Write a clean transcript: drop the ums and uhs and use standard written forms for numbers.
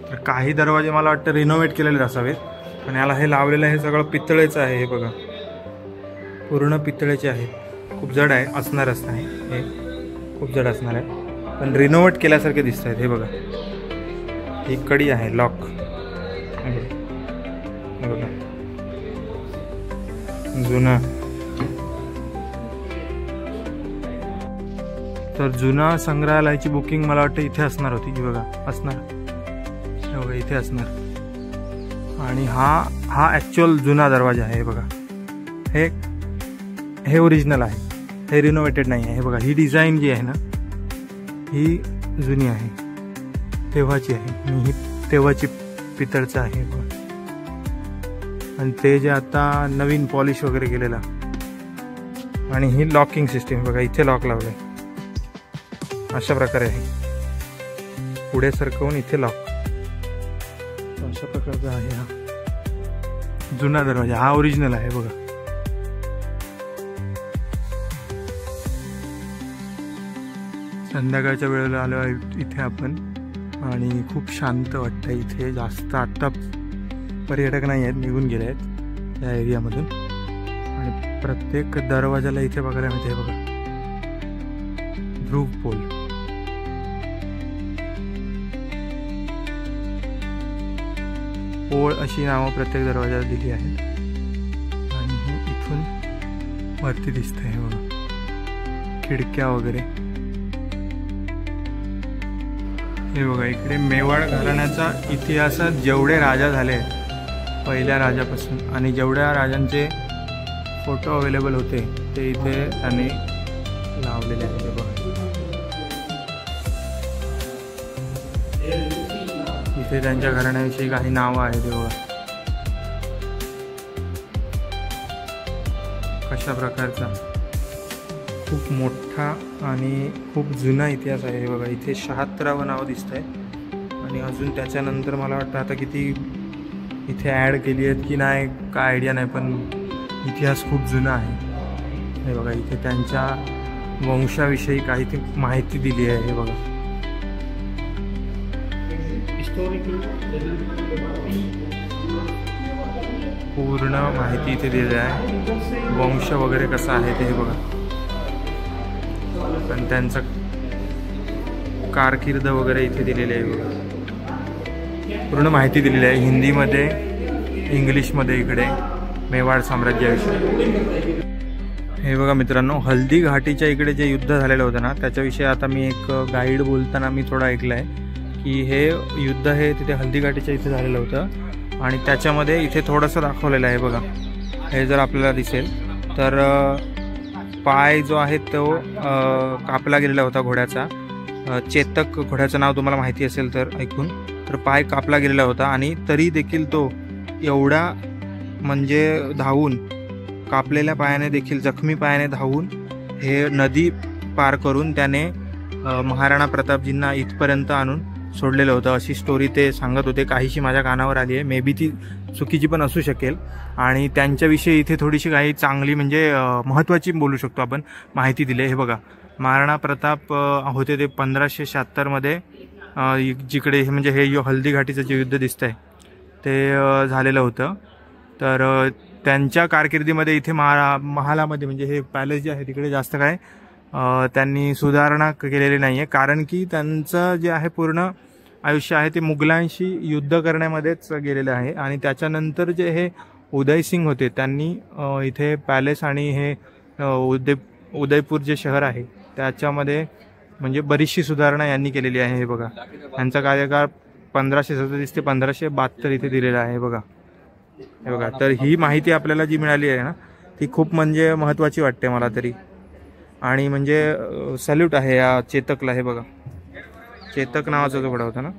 तर काही दरवाजे मला वाटतं रिनोव्हेट केलेले असावेत, पण याला हे लावलेलं हे सगळं पितळेचं आहे. हे बघा पूर्ण पितळेचे आहेत. खूप जड आहे, असणारच नाही हे, खूप जड असणार आहे, पण रिनोव्हेट केल्यासारखे दिसत आहेत. हे बघा ही कडी आहे लॉक. हे बघा जुना. तर जुना संग्रहालयाची बुकिंग मला वाटतं इथे असणार होती. की बघा असणार, हे बघा इथे असणार. आणि हा ॲक्च्युअल जुना दरवाजा आहे. हे बघा हे ओरिजिनल आहे, हे रिनोव्हेटेड नाही आहे. हे बघा ही डिझाईन जी आहे ना ही जुनी आहे, तेव्हाची आहे, आणि ही तेव्हाची पितळचं आहे. बघा आणि ते जे आता नवीन पॉलिश वगैरे केलेला. आणि ही लॉकिंग सिस्टीम बघा, इथे लॉक लावलं आहे अशा प्रकारे आहे. पुढे सरकवून इथे लॉक, अशा प्रकारचा आहे हा जुना दरवाजा. हा ओरिजिनल आहे बघा. संध्याकाळच्या वेळेला आलो इथे आपण, आणि खूप शांत वाटतं इथे. जास्त आत्ता पर्यटक नाही आहेत, निघून गेले आहेत या एरियामधून. आणि प्रत्येक दरवाजाला इथे बघायला मिळते. बघा ध्रुव पोल. पोळ अशी नावं प्रत्येक दरवाजाला दिली आहेत. आणि हे इथून वरती दिसतंय. हे बघा खिडक्या वगैरे. हे बघा इकडे मेवाड घराण्याचा इतिहासात जेवढे राजा झाले पहिल्या राजापासून, आणि जेवढ्या राजांचे फोटो अवेलेबल होते ते इथे त्यांनी लावलेले आहेत. हे बघा इथे त्यांच्या घराण्याविषयी काही नावं आहेत. हे बघा कशा प्रकारचा खूप मोठा आणि खूप जुना इतिहास आहे. हे बघा इथे 76वं नाव दिसत आहे. आणि अजून त्याच्यानंतर मला वाटतं आता किती इथे ॲड केली आहेत की नाही काय आयडिया नाही, पण इतिहास खूप जुना आहे. हे बघा इथे त्यांच्या वंशाविषयी काही ती माहिती दिली आहे. हे बघा पूर्ण माहिती इथे दिली आहे. वंश वगैरे कसा आहे ते. हे बघा पण त्यांचं कारकीर्द वगैरे इथे दिलेले आहे. बघा पूर्ण माहिती दिलेली आहे हिंदीमध्ये, इंग्लिशमध्ये इकडे मेवाड साम्राज्याविषयी. हे बघा मित्रांनो, हल्दी घाटीच्या इकडे जे युद्ध झालेलं होतं ना त्याच्याविषयी आता मी एक गाईड बोलताना मी थोडं ऐकलं आहे की हे युद्ध हे तिथे हल्दी घाटीच्या इथे झालेलं होतं. आणि त्याच्यामध्ये इथे थोडंसं दाखवलेलं आहे. बघा हे जर आपल्याला दिसेल तर पाय जो आहे तो कापला गेलेला होता घोड्याचा. चेतक घोड्याचं नाव तुम्हाला माहिती असेल तर ऐकून, तर पाय कापला गेलेला होता. आणि तरी देखील तो एवढा म्हणजे धावून, कापलेल्या पायाने देखील, जखमी पायाने धावून हे नदी पार करून त्याने महाराणा प्रतापजींना इथपर्यंत आणून सोडलेलं होतं, अशी स्टोरी ते सांगत होते. काहीशी माझ्या कानावर आली आहे, मे बी ती चुकीची पण असू शकेल. आणि त्यांच्याविषयी इथे थोडीशी काही चांगली म्हणजे महत्त्वाची बोलू शकतो आपण माहिती दिली. हे बघा महाराणा प्रताप होते ते 1576मध्ये जिकडे म्हणजे हे हल्दी घाटीचं जे युद्ध दिसतं आहे ते झालेलं होतं. तर त्यांच्या कारकिर्दीमध्ये इथे महालामध्ये म्हणजे हे पॅलेस जे आहे तिकडे जास्त काय त्यांनी सुधारणा केलेली नाही आहे. कारण की त्यांचं जे आहे पूर्ण आयुष्य आहे ते मुघलांशी युद्ध करण्यामध्येच गेलेलं आहे. आणि त्याच्यानंतर जे हे उदयसिंग होते त्यांनी इथे पॅलेस आणि हे उदयपूर जे शहर आहे त्याच्यामध्ये म्हणजे बरीचशी सुधारणा यांनी केलेली आहे. हे बघा यांचा कार्यकाळ 1537 ते 1572 इथे दिलेला आहे. बघा हे बघा. तर ही माहिती आपल्याला जी मिळाली आहे ना ती खूप म्हणजे महत्त्वाची वाटते मला तरी. आणि म्हणजे सॅल्यूट आहे या चेतकला. हे बघा चेतक नावाचा जो घोडा होता ना